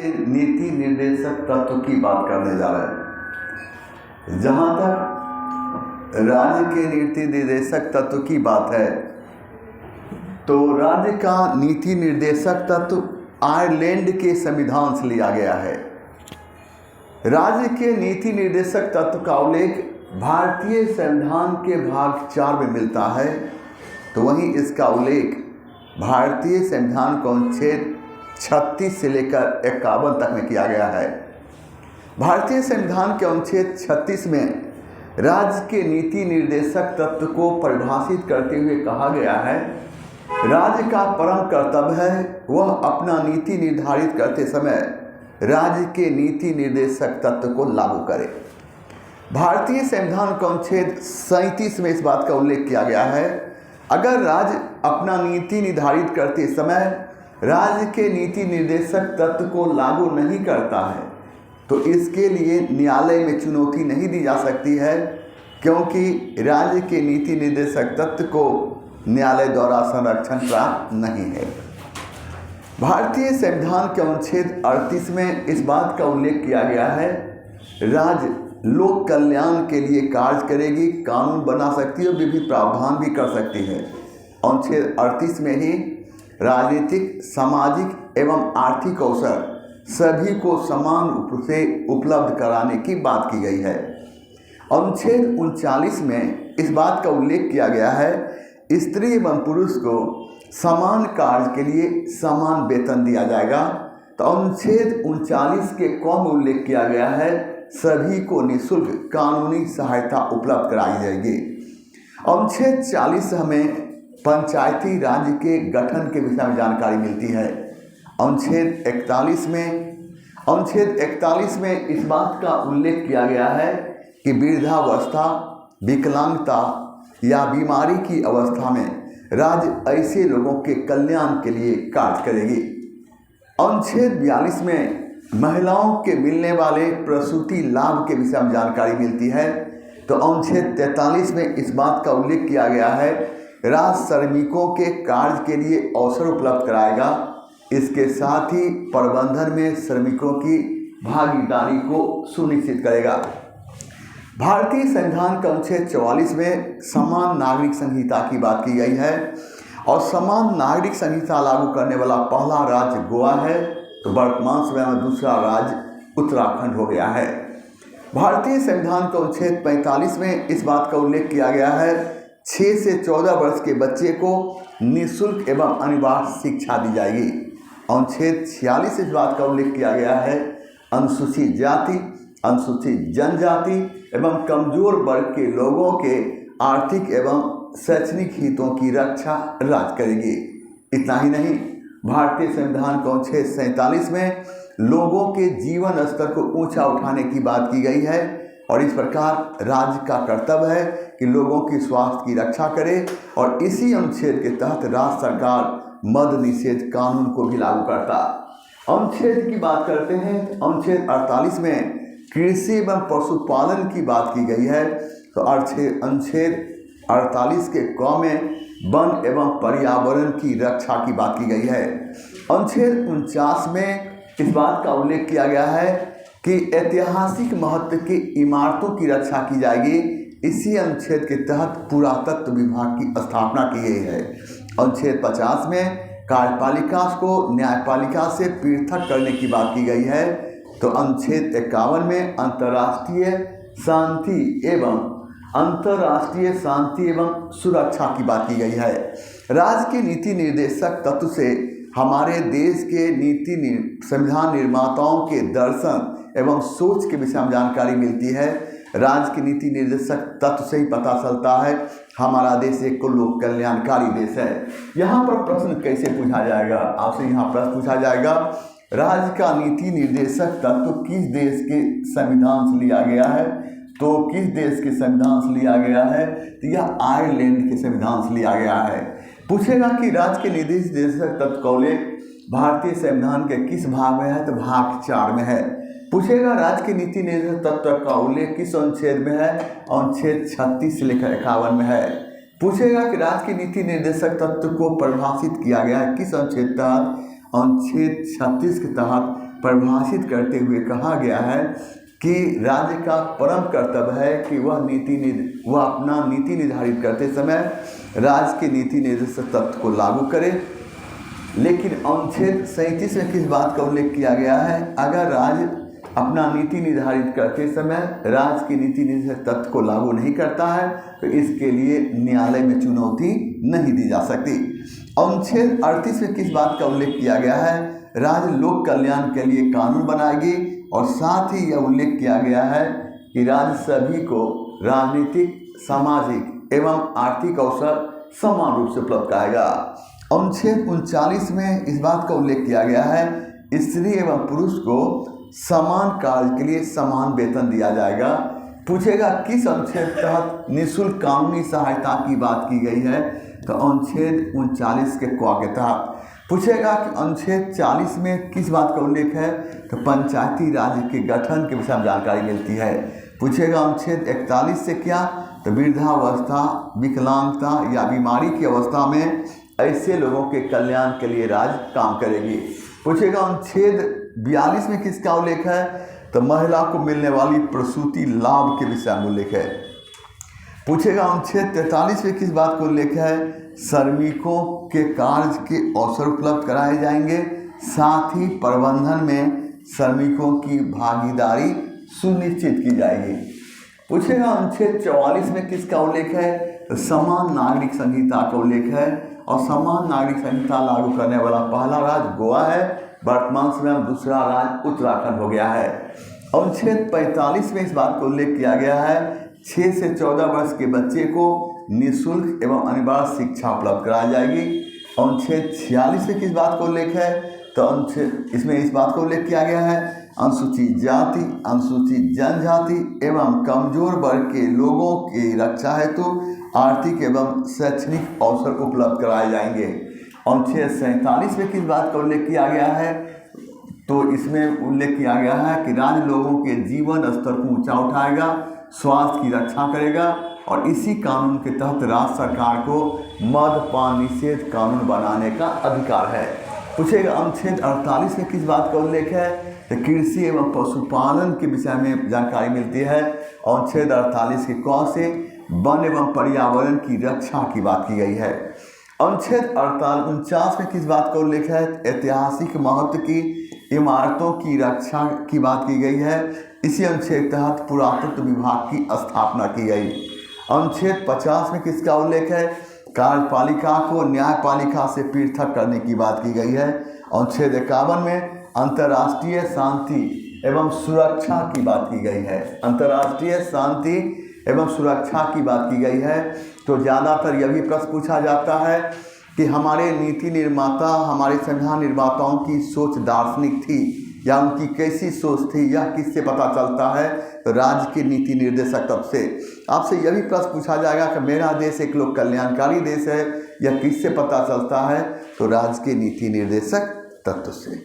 नीति निर्देशक तत्व की बात करने जा रहे हैं। जहाँ तक राज्य के नीति निर्देशक तत्व की बात है तो राज्य का नीति निर्देशक तत्व आयरलैंड के संविधान से लिया गया है। राज्य के नीति निर्देशक तत्व का उल्लेख भारतीय संविधान के भाग 4 में मिलता है, तो वहीं इसका उल्लेख भारतीय संविधान के अनुच्छेद 36 से लेकर 51 तक में किया गया है। भारतीय संविधान के अनुच्छेद 36 में राज्य के नीति निर्देशक तत्व को परिभाषित करते हुए कहा गया है, राज्य का परम कर्तव्य है वह अपना नीति निर्धारित करते समय राज्य के नीति निर्देशक तत्व को लागू करे। भारतीय संविधान के अनुच्छेद 37 में इस बात का उल्लेख किया गया है, अगर राज्य अपना नीति निर्धारित करते समय राज्य के नीति निर्देशक तत्व को लागू नहीं करता है तो इसके लिए न्यायालय में चुनौती नहीं दी जा सकती है, क्योंकि राज्य के नीति निर्देशक तत्व को न्यायालय द्वारा संरक्षण प्राप्त नहीं है। भारतीय संविधान के अनुच्छेद 38 में इस बात का उल्लेख किया गया है, राज्य लोक कल्याण के लिए कार्य करेगी, कानून बना सकती है और विभिन्न प्रावधान भी कर सकती है। अनुच्छेद 38 में ही राजनीतिक, सामाजिक एवं आर्थिक अवसर सभी को समान रूप से उपलब्ध कराने की बात की गई है। अनुच्छेद 39 में इस बात का उल्लेख किया गया है, स्त्री एवं पुरुष को समान कार्य के लिए समान वेतन दिया जाएगा। तो अनुच्छेद 39 के क में उल्लेख किया गया है, सभी को निःशुल्क कानूनी सहायता उपलब्ध कराई जाएगी। अनुच्छेद 40 हमें पंचायती राज्य के गठन के विषय में जानकारी मिलती है। अनुच्छेद 41 में इस बात का उल्लेख किया गया है कि वृद्धावस्था, विकलांगता या बीमारी की अवस्था में राज्य ऐसे लोगों के कल्याण के लिए कार्य करेगी। अनुच्छेद 42 में महिलाओं के मिलने वाले प्रसूति लाभ के विषय में जानकारी मिलती है। तो अनुच्छेद 43 में इस बात का उल्लेख किया गया है, राज्य श्रमिकों के कार्य के लिए अवसर उपलब्ध कराएगा, इसके साथ ही प्रबंधन में श्रमिकों की भागीदारी को सुनिश्चित करेगा। भारतीय संविधान के अनुच्छेद 44 में समान नागरिक संहिता की बात की गई है और समान नागरिक संहिता लागू करने वाला पहला राज्य गोवा है, तो वर्तमान समय में दूसरा राज्य उत्तराखंड हो गया है। भारतीय संविधान के अनुच्छेद 45 में इस बात का उल्लेख किया गया है, 6 से 14 वर्ष के बच्चे को निःशुल्क एवं अनिवार्य शिक्षा दी जाएगी। अनुच्छेद 46 इस बात का उल्लेख किया गया है, अनुसूचित जाति, अनुसूचित जनजाति एवं कमजोर वर्ग के लोगों के आर्थिक एवं शैक्षणिक हितों की रक्षा राज्य करेगी। इतना ही नहीं, भारतीय संविधान के अनुच्छेद 47 में लोगों के जीवन स्तर को ऊंचा उठाने की बात की गई है और इस प्रकार राज्य का कर्तव्य है कि लोगों की स्वास्थ्य की रक्षा करे और इसी अनुच्छेद के तहत राज्य सरकार मद्य निषेध कानून को भी लागू करता। अनुच्छेद की बात करते हैं, अनुच्छेद 48 में कृषि एवं पशुपालन की बात की गई है। तो अनुच्छेद 48 के क में वन एवं पर्यावरण की रक्षा की बात की गई है। अनुच्छेद 49 में इस बात का उल्लेख किया गया है कि ऐतिहासिक महत्व की इमारतों की रक्षा की जाएगी। इसी अनुच्छेद के तहत पुरातत्व विभाग की स्थापना की गई है। अनुच्छेद 50 में कार्यपालिका को न्यायपालिका से पृथक करने की बात की गई है। तो अनुच्छेद 51 में अंतर्राष्ट्रीय शांति एवं सुरक्षा की बात की गई है। राज्य के नीति निर्देशक तत्व से हमारे देश के संविधान निर्माताओं के दर्शन एवं सोच के विषय में जानकारी मिलती है। राज्य के नीति निर्देशक तत्व से ही पता चलता है हमारा देश एक लोक कल्याणकारी देश है। यहाँ पर प्रश्न कैसे पूछा जाएगा, आपसे यहाँ प्रश्न पूछा जाएगा, राज्य का नीति निर्देशक तत्व किस देश के संविधान से लिया गया है? तो किस देश के संविधान से लिया गया है? तो यह आयरलैंड के संविधान से लिया गया है। पूछेगा कि राज्य के नीति निर्देशक तत्व का उल्लेख भारतीय संविधान के किस भाग में है? तो भाग 4 में है। पूछेगा राज्य के नीति निर्देशक तत्व का उल्लेख किस अनुच्छेद में है? अनुच्छेद 36 से लेकर 51 में है। पूछेगा कि राज्य के नीति निर्देशक तत्व को परिभाषित किया गया है किस अनुच्छेद तहत? अनुच्छेद 36 के तहत परिभाषित करते हुए कहा गया है कि राज्य का परम कर्तव्य है कि वह अपना नीति निर्धारित करते समय राज्य के नीति निर्देशक तत्व को लागू करे। लेकिन अनुच्छेद 37 में किस बात का उल्लेख किया गया है? अगर राज्य अपना नीति निर्धारित करते समय राज्य की नीति निर्देशक तत्व को लागू नहीं करता है तो इसके लिए न्यायालय में चुनौती नहीं दी जा सकती। अनुच्छेद 38 में किस बात का उल्लेख किया गया है? राज्य लोक कल्याण के लिए कानून बनाएगी और साथ ही यह उल्लेख किया गया है कि राज्य सभी को राजनीतिक, सामाजिक एवं आर्थिक अवसर समान रूप से उपलब्ध कराएगा। अनुच्छेद 39 में इस बात का उल्लेख किया गया है स्त्री एवं पुरुष को समान कार्य के लिए समान वेतन दिया जाएगा। पूछेगा किस अनुच्छेद तहत निःशुल्क कानूनी सहायता की बात की गई है? तो अनुच्छेद 39 के क के तहत। पूछेगा कि अनुच्छेद 40 में किस बात का उल्लेख है? तो पंचायती राज के गठन के विषय में जानकारी मिलती है। पूछेगा अनुच्छेद 41 से क्या? तो वृद्धावस्था, विकलांगता या बीमारी की अवस्था में ऐसे लोगों के कल्याण के लिए राज्य काम करेगी। पूछेगा अनुच्छेद 42 में किसका उल्लेख है? तो महिला को मिलने वाली प्रसूति लाभ के विषय में उल्लेख है। पूछेगा अनुच्छेद 43 में किस बात का उल्लेख है? श्रमिकों के कार्य के अवसर उपलब्ध कराए जाएंगे, साथ ही प्रबंधन में श्रमिकों की भागीदारी सुनिश्चित की जाएगी। पूछेगा अनुच्छेद 44 में किसका उल्लेख है? तो समान नागरिक संहिता का उल्लेख है और समान नागरिक संहिता लागू करने वाला पहला राज्य गोवा है। वर्तमान समय में दूसरा राज्य उत्तराखंड हो गया है। अनुच्छेद 45 में इस बात का उल्लेख किया गया है 6 से 14 वर्ष के बच्चे को निःशुल्क एवं अनिवार्य शिक्षा उपलब्ध कराई जाएगी। अनुच्छेद 46 में किस बात का उल्लेख है? तो अनुच्छेद इसमें इस बात का उल्लेख किया गया है अनुसूचित जाति, अनुसूचित जनजाति एवं कमजोर वर्ग के लोगों की रक्षा हेतु आर्थिक एवं शैक्षणिक अवसर उपलब्ध कराए जाएंगे। अनुच्छेद 47 में किस बात का उल्लेख किया गया है? तो इसमें उल्लेख किया गया है कि राज्य लोगों के जीवन स्तर को ऊंचा उठाएगा, स्वास्थ्य की रक्षा करेगा और इसी कानून के तहत राज्य सरकार को मद्यपान निषेध कानून बनाने का अधिकार है। पूछेगा अनुच्छेद 48 में किस बात का उल्लेख है? तो कृषि एवं पशुपालन के विषय में जानकारी मिलती है। अनुच्छेद 48 के क से वन एवं पर्यावरण की रक्षा की बात की गई है। अनुच्छेद 49 में किस बात का उल्लेख है? ऐतिहासिक महत्व की इमारतों की रक्षा की बात की गई है। इसी अनुच्छेद के तहत पुरातत्व विभाग की स्थापना की गई। अनुच्छेद 50 में किसका उल्लेख है? कार्यपालिका को न्यायपालिका से पृथक करने की बात की गई है। अनुच्छेद 51 में अंतर्राष्ट्रीय शांति एवं सुरक्षा की बात की गई है। अंतर्राष्ट्रीय शांति एवं सुरक्षा की बात की गई है। तो ज़्यादातर यह भी प्रश्न पूछा जाता है कि हमारे नीति निर्माता, हमारे संविधान निर्माताओं की सोच दार्शनिक थी या उनकी कैसी सोच थी, यह किससे पता चलता है? तो राज्य के नीति निर्देशक तत्व से। आपसे यह भी प्रश्न पूछा जाएगा कि मेरा देश एक लोक कल्याणकारी देश है, यह किससे पता चलता है? तो राज्य के नीति निर्देशक तत्व से।